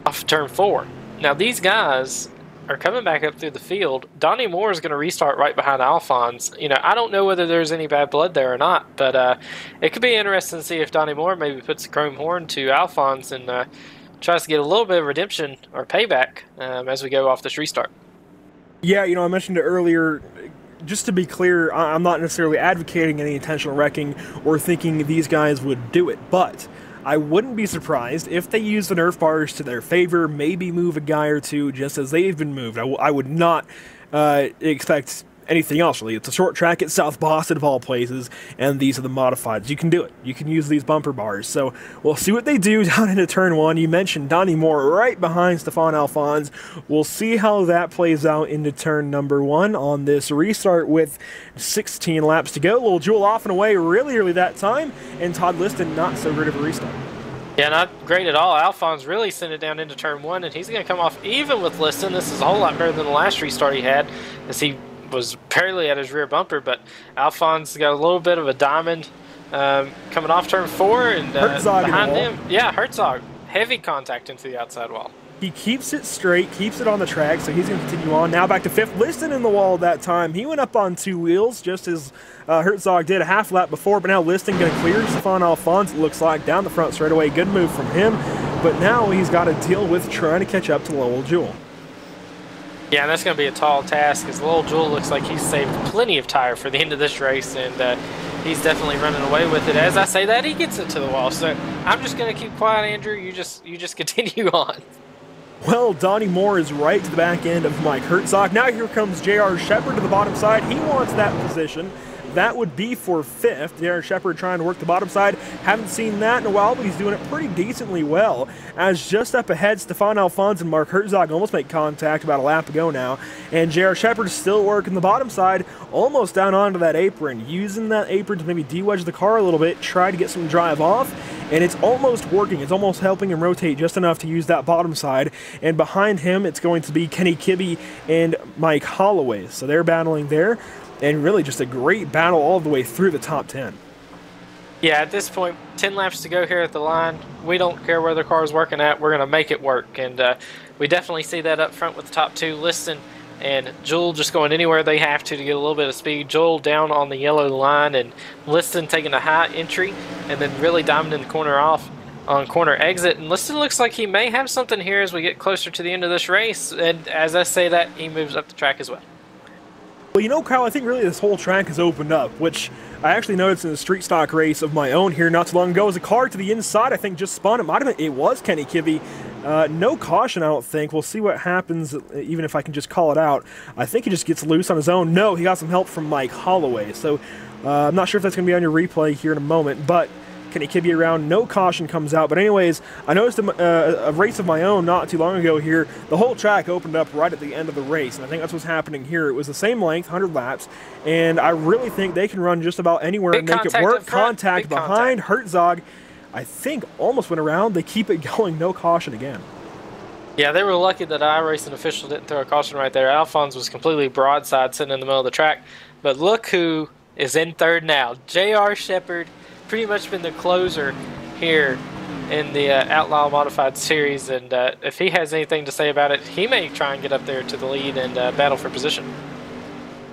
off turn 4. Now, these guys are coming back up through the field. Donnie Moore is going to restart right behind Alphonse. You know, I don't know whether there's any bad blood there or not, but it could be interesting to see if Donnie Moore maybe puts the chrome horn to Alphonse and tries to get a little bit of redemption or payback as we go off this restart. Yeah, you know, I mentioned it earlier. Just to be clear, I'm not necessarily advocating any intentional wrecking or thinking these guys would do it, but I wouldn't be surprised if they use the Nerf bars to their favor, maybe move a guy or two just as they've been moved. I would not expect anything else, really. It's a short track at South Boston, of all places, and these are the modifieds. You can do it. You can use these bumper bars. So we'll see what they do down into turn 1. You mentioned Donnie Moore right behind Stefan Alphonse. We'll see how that plays out into turn number 1 on this restart with 16 laps to go. Little Jewel off and away really early that time, and Todd Liston not so great of a restart. Yeah, not great at all. Alphonse really sent it down into turn 1, and he's going to come off even with Liston. This is a whole lot better than the last restart he had, as he was barely at his rear bumper, but Alphonse got a little bit of a diamond coming off turn 4, and behind him, yeah, Herzog, heavy contact into the outside wall. He keeps it straight, keeps it on the track, so he's going to continue on. Now back to 5th. Liston in the wall that time. He went up on 2 wheels, just as Herzog did a half lap before, but now Liston going to clear Stefan Alphonse, it looks like, down the front straight away. Good move from him, but now he's got to deal with trying to catch up to Lowell Jewell. Yeah, and that's going to be a tall task, because Lowell Jewell looks like he's saved plenty of tire for the end of this race, and he's definitely running away with it. As I say that, he gets it to the wall. So I'm just going to keep quiet, Andrew. You just continue on. Well, Donnie Moore is right to the back end of Mike Herzog. Now here comes J.R. Shepherd to the bottom side. He wants that position. That would be for 5th. J.R. Shepherd trying to work the bottom side. Haven't seen that in a while, but he's doing it pretty decently well. As just up ahead, Stefan Alphonse and Mark Herzog almost make contact about a lap ago now. And J.R. Shepherd is still working the bottom side, almost down onto that apron. Using that apron to maybe de-wedge the car a little bit, try to get some drive off. And it's almost working. It's almost helping him rotate just enough to use that bottom side. And behind him, it's going to be Kenny Kibbe and Mike Holloway. So they're battling there. And really just a great battle all the way through the top 10. Yeah, at this point, 10 laps to go here at the line. We don't care where the car is working at. We're going to make it work. And we definitely see that up front with the top 2, Liston and Jewell just going anywhere they have to get a little bit of speed. Jewell down on the yellow line, and Liston taking a high entry and then really diamonding the corner off on corner exit. And Liston looks like he may have something here as we get closer to the end of this race. And as I say that, he moves up the track as well. Well, you know, Kyle, I think really this whole track has opened up, which I actually noticed in a street stock race of my own here not too long ago. As a car to the inside, I think, just spun. It might have been, it was Kenny Kibbe. No caution, I don't think. We'll see what happens, even if I can just call it out. I think he just gets loose on his own. No, he got some help from Mike Holloway. So I'm not sure if that's going to be on your replay here in a moment, but Kenny Kibbe around, no caution comes out. But anyways, I noticed a race of my own not too long ago here. The whole track opened up right at the end of the race, and I think that's what's happening here. It was the same length, 100 laps, and I really think they can run just about anywhere and make it work. Contact behind Herzog, I think, almost went around. They keep it going, no caution again. Yeah, they were lucky that iRacing official didn't throw a caution right there. Alphonse was completely broadside sitting in the middle of the track. But look who is in third now. J.R. Shepherd, pretty much been the closer here in the Outlaw Modified Series, and if he has anything to say about it, he may try and get up there to the lead and battle for position.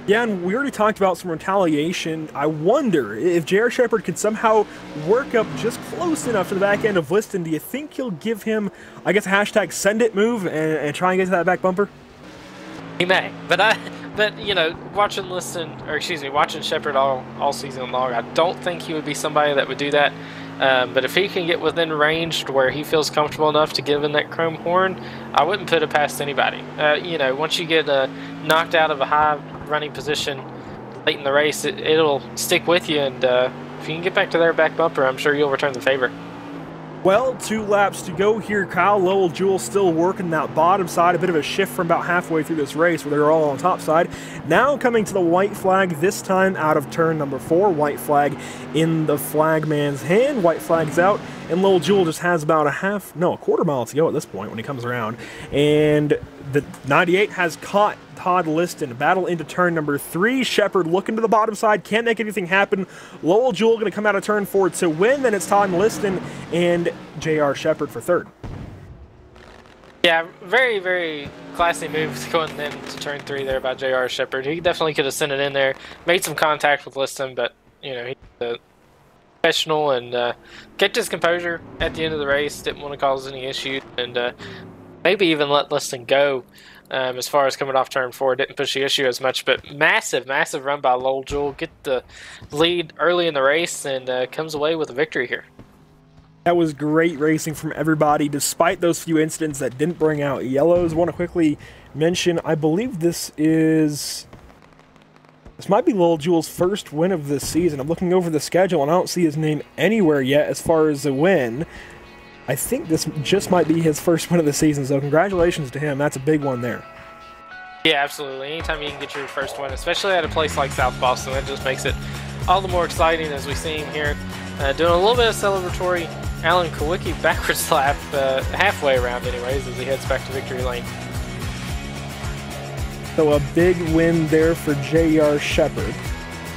Yeah, and we already talked about some retaliation. I wonder if J.R. Shepherd could somehow work up just close enough to the back end of Liston. Do you think he'll give him, I guess, a hashtag send it move and try and get to that back bumper? He may, but you know, watching Liston, or excuse me, watching Shepherd all season long, I don't think he would be somebody that would do that. But if he can get within range to where he feels comfortable enough to give in that chrome horn, I wouldn't put it past anybody. Once you get knocked out of a high running position late in the race, it'll stick with you, and if you can get back to their back bumper, I'm sure you'll return the favor. Well, 2 laps to go here, Kyle. Lowell Jewell still working that bottom side. A bit of a shift from about halfway through this race where they're all on top side. Now coming to the white flag, this time out of turn number 4. White flag in the flagman's hand. White flag's out, and Lowell Jewell just has about a quarter mile to go at this point when he comes around. And the 98 has caught Todd Liston. Battle into turn number 3. Shepard looking to the bottom side. Can't make anything happen. Lowell Jewell going to come out of turn 4 to win. Then it's Todd Liston and J.R. Shepard for third. Yeah, very, very classy move going into turn 3 there by J.R. Shepard. He definitely could have sent it in there. Made some contact with Liston, but, he's a professional and kept his composure at the end of the race. Didn't want to cause any issues, and maybe even let Liston go. As far as coming off turn 4, didn't push the issue as much, but massive run by Lowell Jewell. Get the lead early in the race and comes away with a victory here. That was great racing from everybody, despite those few incidents that didn't bring out yellows. Want to quickly mention, I believe this might be Lowell Jewell's first win of this season. I'm looking over the schedule, and I don't see his name anywhere yet as far as a win. I think this just might be his first win of the season, so congratulations to him. That's a big one there. Yeah, absolutely. Anytime you can get your first win, especially at a place like South Boston, that just makes it all the more exciting as we see him here doing a little bit of celebratory Alan Kowicki backwards lap halfway around anyways as he heads back to victory lane. So a big win there for J.R. Shepard.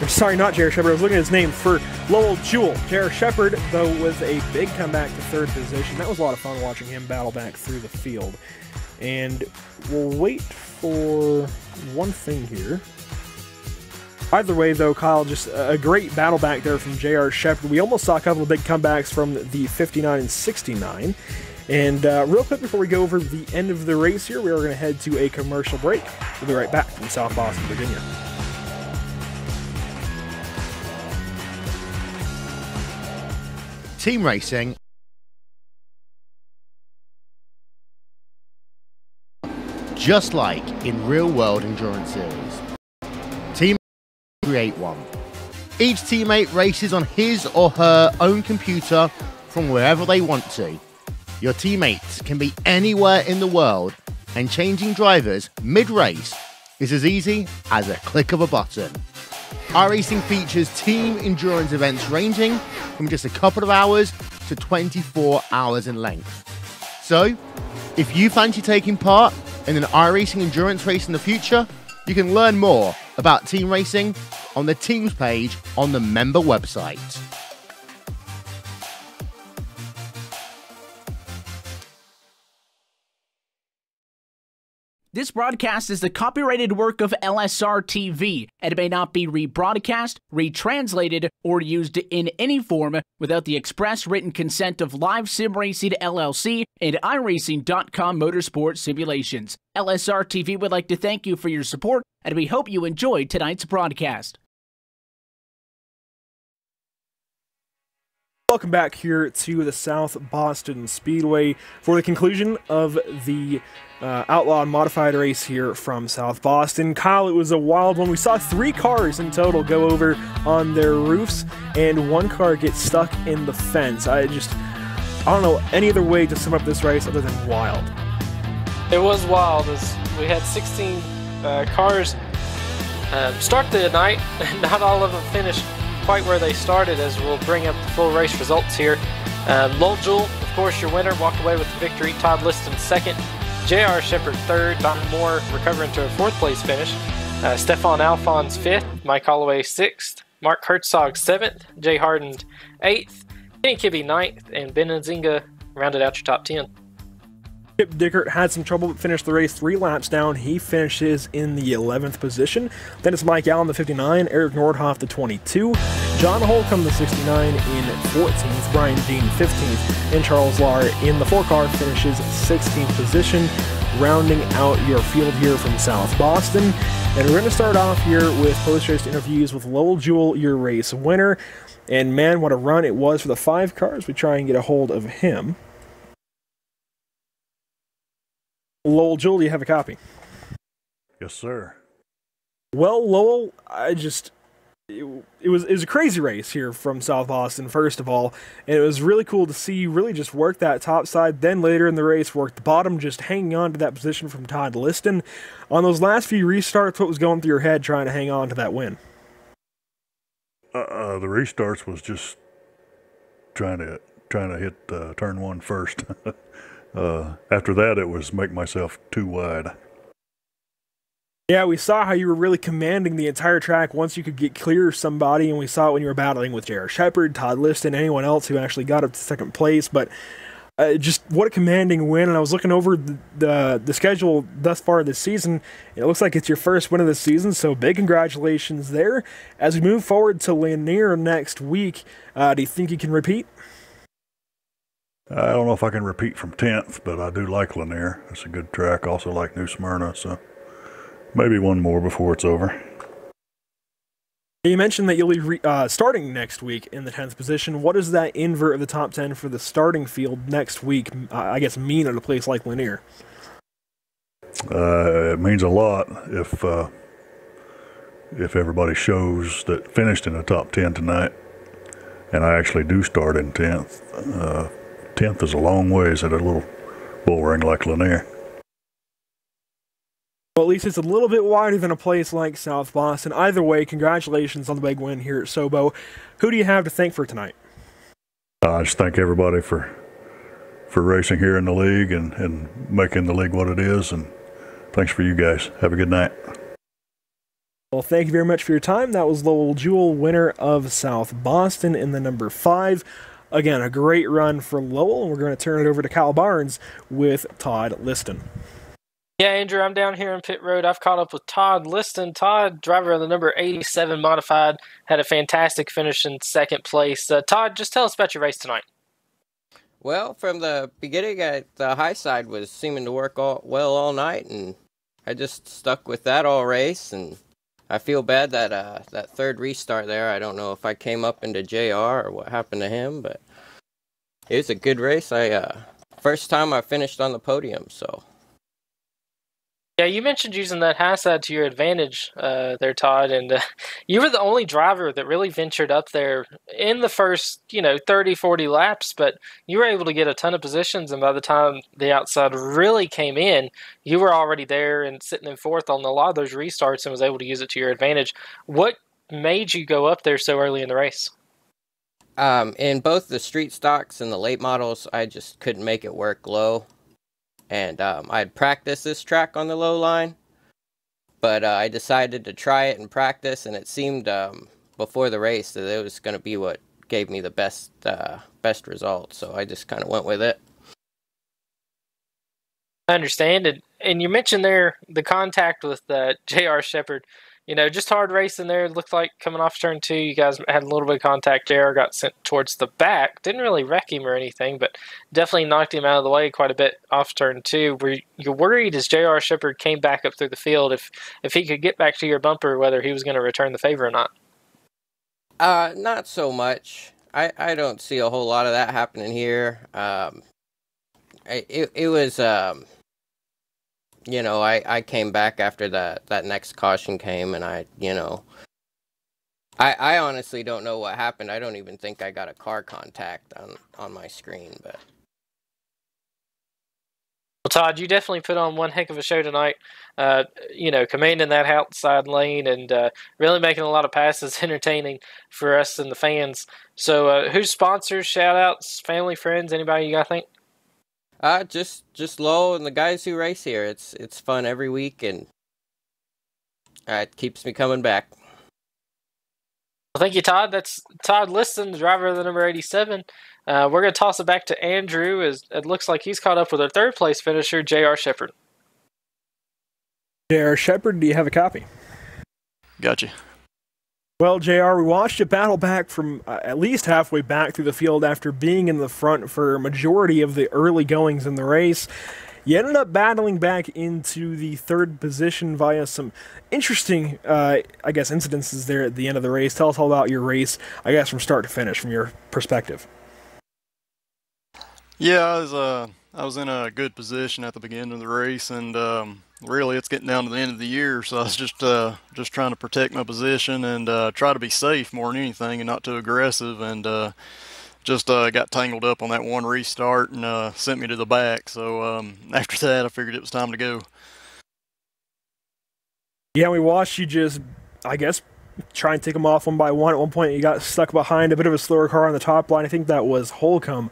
Sorry, not J.R. Shepard. I was looking at his name for Lowell Jewell. J.R. Shepard, though, with a big comeback to third position. That was a lot of fun watching him battle back through the field. And we'll wait for one thing here. Either way, though, Kyle, just a great battle back there from J.R. Shepard. We almost saw a couple of big comebacks from the 59 and 69. And real quick before we go over the end of the race here, we are going to head to a commercial break. We'll be right back from South Boston, Virginia. Team racing. Just like in real-world endurance series. Team create one. Each teammate races on his or her own computer from wherever they want to. Your teammates can be anywhere in the world, and changing drivers mid-race is as easy as a click of a button. iRacing features team endurance events ranging from just a couple of hours to 24 hours in length. So, if you fancy taking part in an iRacing endurance race in the future, you can learn more about team racing on the teams page on the member website. This broadcast is the copyrighted work of LSRTV and may not be rebroadcast, retranslated, or used in any form without the express written consent of Live Sim Racing LLC and iRacing.com Motorsport Simulations. LSRTV would like to thank you for your support, and we hope you enjoyed tonight's broadcast. Welcome back here to the South Boston Speedway for the conclusion of the Outlaw modified race here from South Boston. Kyle, it was a wild one. We saw 3 cars in total go over on their roofs, and 1 car get stuck in the fence. I don't know any other way to sum up this race other than wild. It was wild as we had 16 cars start the night. Not all of them finished quite where they started, as we'll bring up the full race results here. Lowell Jewell, of course, your winner, walked away with the victory. Todd Liston second. J.R. Shepard third. Don Moore recovering to a 4th place finish. Stefan Alphonse 5th. Mike Holloway 6th. Mark Herzog 7th. Jay Harden 8th. Kenny Kibbe 9th. And Ben Nzinga rounded out your top 10. Chip Dickert had some trouble but finished the race 3 laps down. He finishes in the 11th position. Then it's Mike Allen, the 59, Eric Nordhoff, the 22, John Holcomb, the 69, in 14th, Brian Dean, 15th, and Charles Lahr in the 4-car finishes 16th position, rounding out your field here from South Boston. And we're going to start off here with post-race interviews with Lowell Jewell, your race winner. And man, what a run it was for the 5 cars. We try and get a hold of him. Lowell Jewell, do you have a copy? Yes, sir. Well, Lowell, it was a crazy race here from South Boston, first of all, and it was really cool to see you really just work that top side, then later in the race work the bottom, just hanging on to that position from Todd Liston. On those last few restarts, what was going through your head trying to hang on to that win? The restarts was just trying to hit turn 1 first. After that, it was make myself too wide. Yeah, we saw how you were really commanding the entire track once you could get clear of somebody, and we saw it when you were battling with J.R. Shepard, Todd Liston, anyone else who actually got up to second place. But just what a commanding win, and I was looking over the schedule thus far this season. It looks like it's your first win of the season, so big congratulations there. As we move forward to Lanier next week, do you think you can repeat? I don't know if I can repeat from 10th, but I do like Lanier. It's a good track. Also like New Smyrna, so maybe one more before it's over. You mentioned that you'll be starting next week in the 10th position. What does that invert of the top 10 for the starting field next week, I guess, mean at a place like Lanier? It means a lot if everybody shows that finished in the top 10 tonight, and I actually do start in 10th. 10th is a long ways at a little bull ring like Lanier. Well, at least it's a little bit wider than a place like South Boston. Either way, congratulations on the big win here at Sobo. Who do you have to thank for tonight? I just thank everybody for racing here in the league and making the league what it is, and thanks for you guys. Have a good night. Well, thank you very much for your time. That was Lowell Jewell, winner of South Boston in the number 5. Again, a great run for Lowell, and we're going to turn it over to Kyle Barnes with Todd Liston. Yeah, Andrew, I'm down here in pit road. I've caught up with Todd Liston. Todd, driver of the number 87 modified, had a fantastic finish in second place. Todd, just tell us about your race tonight. Well, from the beginning, the high side was seeming to work all night, and I just stuck with that all race, and I feel bad that that third restart there, I don't know if I came up into JR or what happened to him, but it was a good race. First time I finished on the podium, so. Yeah, you mentioned using that high side to your advantage there, Todd, and you were the only driver that really ventured up there in the first, 30, 40 laps, but you were able to get a ton of positions, and by the time the outside really came in, you were already there and sitting in fourth on a lot of those restarts and was able to use it to your advantage. What made you go up there so early in the race? In both the street stocks and the late models, I just couldn't make it work low. And I'd practiced this track on the low line, but I decided to try it in practice, and it seemed before the race that it was going to be what gave me the best result. So I just kind of went with it. I understand it. And you mentioned there the contact with J.R. Shepard. Just hard racing there. It looked like coming off turn 2, you guys had a little bit of contact. JR got sent towards the back. Didn't really wreck him or anything, but definitely knocked him out of the way quite a bit off turn 2. Were you worried as J.R. Shepard came back up through the field if he could get back to your bumper, whether he was going to return the favor or not? Not so much. I don't see a whole lot of that happening here. It was... I came back after that next caution came, and I honestly don't know what happened. I don't even think I got a car contact on my screen, but. Well, Todd, you definitely put on one heck of a show tonight, commanding that outside lane and really making a lot of passes entertaining for us and the fans. So who's sponsors, shout-outs, family, friends, anybody you got to think? Just Lowell and the guys who race here. It's fun every week, and it keeps me coming back. Well, thank you, Todd. That's Todd Liston, the driver of the number 87. We're going to toss it back to Andrew, as it looks like he's caught up with our third place finisher, J.R. Shepard. J.R. Shepard, do you have a copy? Gotcha. Well, JR, we watched you battle back from at least halfway back through the field after being in the front for a majority of the early goings in the race. You ended up battling back into the third position via some interesting, I guess, incidences there at the end of the race. Tell us all about your race, I guess, from start to finish, from your perspective. Yeah, I was in a good position at the beginning of the race, and really it's getting down to the end of the year, so I was just trying to protect my position and try to be safe more than anything and not too aggressive, and just got tangled up on that one restart and sent me to the back. So after that, I figured it was time to go. Yeah, we watched you just, I guess, try and take them off one by one. At one point, you got stuck behind a bit of a slower car on the top line. I think that was Holcomb.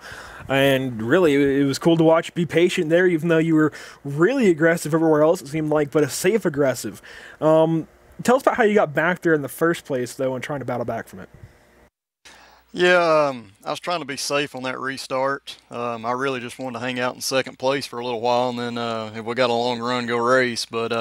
And really, it was cool to watch you be patient there, even though you were really aggressive everywhere else, it seemed like, but a safe aggressive. Tell us about how you got back there in the first place, though, and trying to battle back from it. Yeah, I was trying to be safe on that restart. I really just wanted to hang out in second place for a little while, and then if we got a long run, go race. But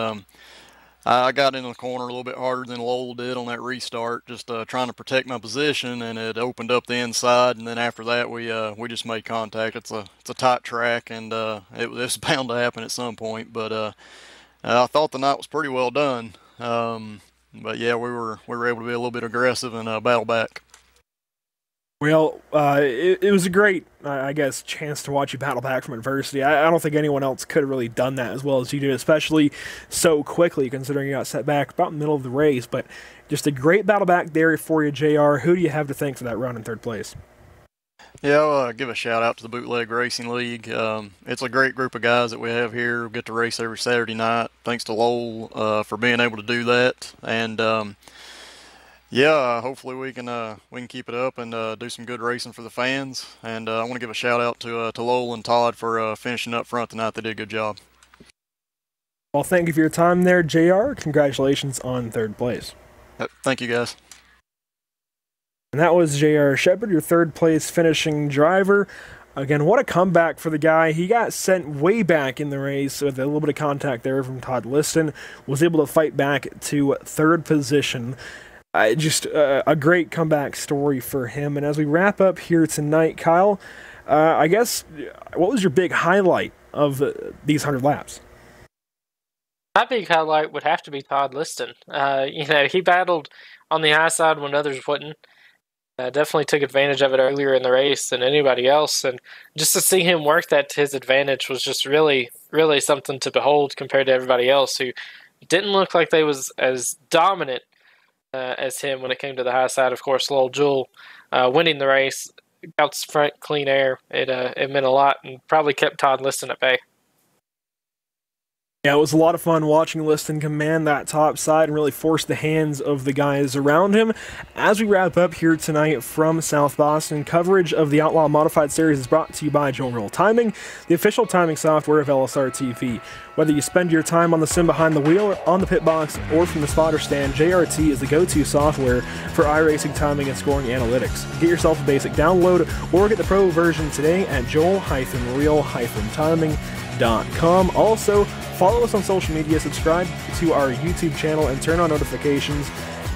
I got in the corner a little bit harder than Lowell did on that restart, just trying to protect my position, and it opened up the inside. And then after that, we just made contact. It's a tight track, and it was bound to happen at some point. But I thought the night was pretty well done. But yeah, we were able to be a little bit aggressive and battle back. Well, it was a great, I guess, chance to watch you battle back from adversity. I don't think anyone else could have really done that as well as you did, especially so quickly, considering you got set back about in the middle of the race. But just a great battle back there for you, JR. Who do you have to thank for that run in third place? Yeah, I'll give a shout out to the Bootleg Racing League. It's a great group of guys that we have here. We get to race every Saturday night. Thanks to Lowell for being able to do that. And yeah, hopefully we can keep it up and do some good racing for the fans. And I want to give a shout out to Lowell and Todd for finishing up front tonight. They did a good job. Well, thank you for your time there, JR. Congratulations on third place. Thank you, guys. And that was JR Shepard, your third place finishing driver. Again, what a comeback for the guy. He got sent way back in the race with a little bit of contact there from Todd Liston. Was able to fight back to third position. Just a great comeback story for him. And as we wrap up here tonight, Kyle, I guess, what was your big highlight of these 100 laps? My big highlight would have to be Todd Liston. He battled on the high side when others wouldn't. Definitely took advantage of it earlier in the race than anybody else. And just to see him work that to his advantage was just really, really something to behold compared to everybody else who didn't look like they was as dominant as him when it came to the high side. Of course, Lowell Jewell winning the race, out front, clean air. It meant a lot and probably kept Todd Liston at bay. Yeah, it was a lot of fun watching Liston command that top side and really force the hands of the guys around him. As we wrap up here tonight from South Boston, coverage of the Outlaw Modified Series is brought to you by Joe Real Timing, the official timing software of LSRTV. Whether you spend your time on the sim behind the wheel, on the pit box, or from the spotter stand, JRT is the go-to software for iRacing timing and scoring analytics. Get yourself a basic download or get the pro version today at joel-real-timing.com. Also, follow us on social media, subscribe to our YouTube channel, and turn on notifications.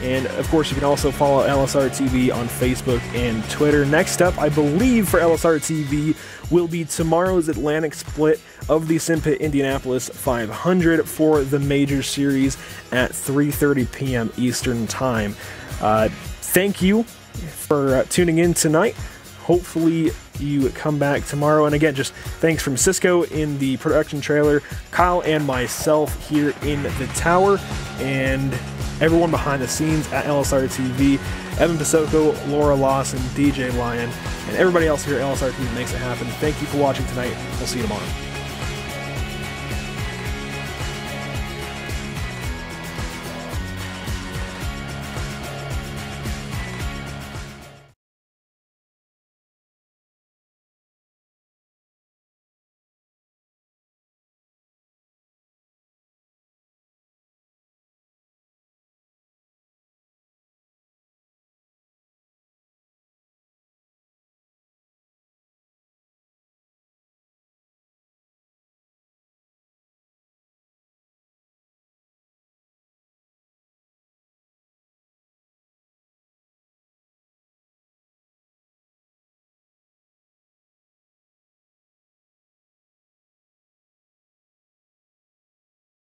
And, of course, you can also follow LSRTV on Facebook and Twitter. Next up, I believe, for LSRTV will be tomorrow's Atlantic split of the SimPit Indianapolis 500 for the Major Series at 3:30 p.m. Eastern Time. Thank you for tuning in tonight. Hopefully you come back tomorrow. And again, just thanks from Cisco in the production trailer, Kyle and myself here in the tower, and everyone behind the scenes at LSRTV, Evan Pasoko, Laura Lawson, DJ Lyon, and everybody else here at LSRTV makes it happen. Thank you for watching tonight. We'll see you tomorrow.